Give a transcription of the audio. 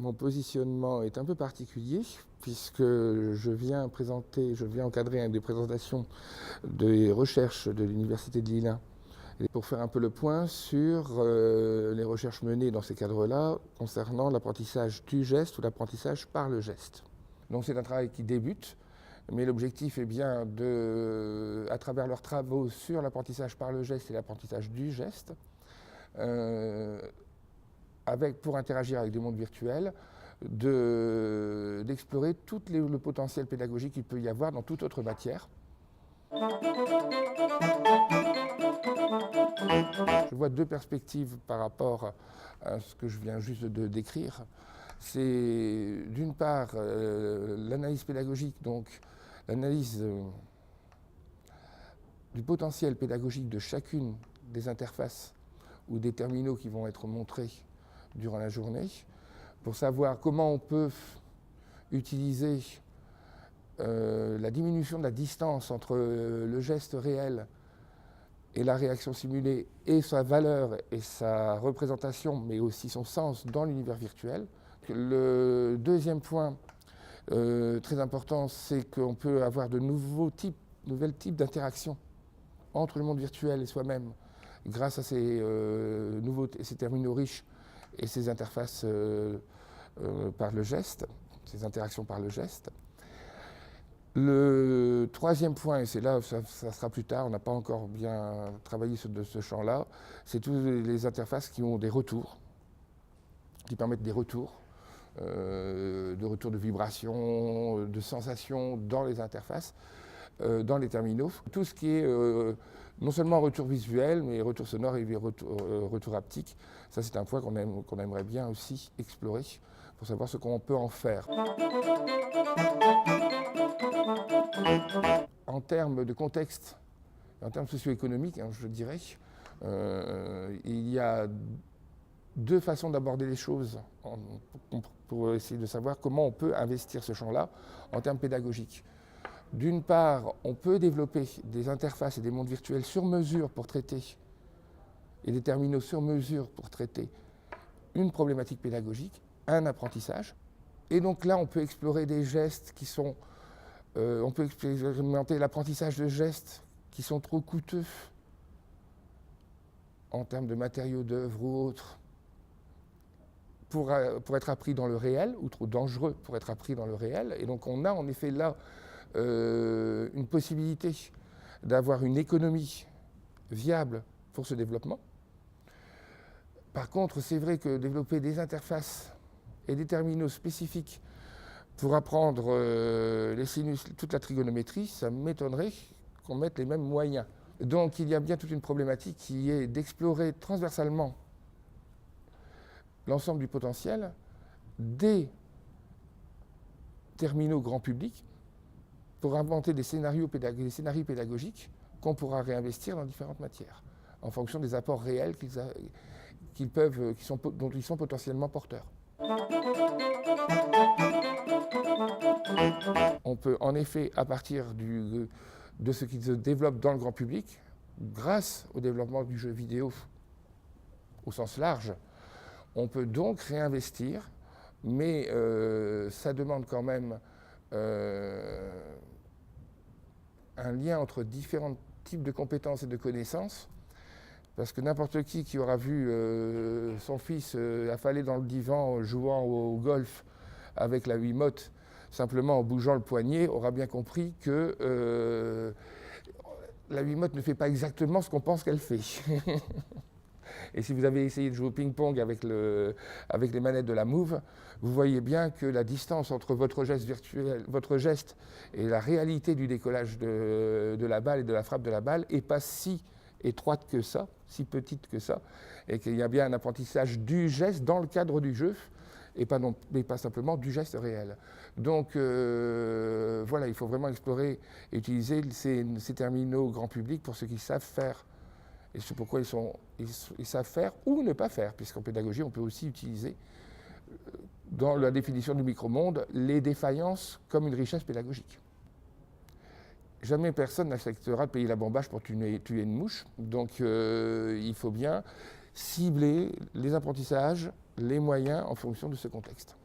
mon positionnement est un peu particulier puisque je viens encadrer une des présentations des recherches de l'Université de Lille pour faire un peu le point sur les recherches menées dans ces cadres-là concernant l'apprentissage du geste ou l'apprentissage par le geste. Donc c'est un travail qui débute, mais l'objectif est bien à travers leurs travaux sur l'apprentissage par le geste et l'apprentissage du geste, pour interagir avec des mondes virtuels, d'explorer tout le potentiel pédagogique qu'il peut y avoir dans toute autre matière. Je vois deux perspectives par rapport à ce que je viens juste de décrire. C'est d'une part l'analyse pédagogique, donc l'analyse du potentiel pédagogique de chacune des interfaces ou des terminaux qui vont être montrés durant la journée, pour savoir comment on peut utiliser la diminution de la distance entre le geste réel et la réaction simulée et sa valeur et sa représentation, mais aussi son sens dans l'univers virtuel. Le deuxième point très important, c'est qu'on peut avoir de nouveaux types d'interactions entre le monde virtuel et soi-même grâce à ces terminaux riches et ces interfaces par le geste, ces interactions par le geste. Le troisième point, et c'est là, ça sera plus tard, on n'a pas encore bien travaillé sur ce champ-là, c'est toutes les interfaces qui ont des retours, qui permettent des retours, de retours de vibrations, de sensations dans les interfaces, dans les terminaux. Tout ce qui est non seulement retour visuel, mais retour sonore et retour haptique, ça c'est un point qu'on aimerait bien aussi explorer pour savoir ce qu'on peut en faire. En termes de contexte, en termes socio-économiques, je dirais, il y a deux façons d'aborder les choses pour essayer de savoir comment on peut investir ce champ-là en termes pédagogiques. D'une part, on peut développer des interfaces et des mondes virtuels sur mesure pour traiter, et des terminaux sur mesure pour traiter une problématique pédagogique, un apprentissage. Et donc là, on peut explorer des gestes qui sont... on peut expérimenter l'apprentissage de gestes qui sont trop coûteux en termes de matériaux d'œuvre ou autres pour être appris dans le réel, ou trop dangereux pour être appris dans le réel. Et donc on a en effet là une possibilité d'avoir une économie viable pour ce développement. Par contre, c'est vrai que développer des interfaces et des terminaux spécifiques pour apprendre les sinus, toute la trigonométrie, ça m'étonnerait qu'on mette les mêmes moyens. Donc il y a bien toute une problématique qui est d'explorer transversalement l'ensemble du potentiel des terminaux grand public pour inventer des scénarios pédagogiques qu'on pourra réinvestir dans différentes matières, en fonction des apports réels dont ils sont potentiellement porteurs. On peut en effet, à partir de ce qui se développe dans le grand public, grâce au développement du jeu vidéo au sens large, on peut donc réinvestir, mais ça demande quand même un lien entre différents types de compétences et de connaissances, parce que n'importe qui aura vu son fils affaler dans le divan jouant au golf avec la Wiimote, simplement en bougeant le poignet, aura bien compris que la Wiimote ne fait pas exactement ce qu'on pense qu'elle fait. Et si vous avez essayé de jouer au ping-pong avec les manettes de la Move, vous voyez bien que la distance entre votre geste et la réalité du décollage de la balle et de la frappe de la balle n'est pas si étroite que ça, si petite que ça, et qu'il y a bien un apprentissage du geste dans le cadre du jeu, mais pas simplement du geste réel. Donc voilà, il faut vraiment explorer et utiliser ces terminaux grand public pour ceux qui savent faire. Et c'est pourquoi ils savent faire ou ne pas faire, puisqu'en pédagogie, on peut aussi utiliser, dans la définition du micromonde, les défaillances comme une richesse pédagogique. Jamais personne n'acceptera de payer la bambache pour tuer une mouche, donc il faut bien cibler les apprentissages, les moyens en fonction de ce contexte.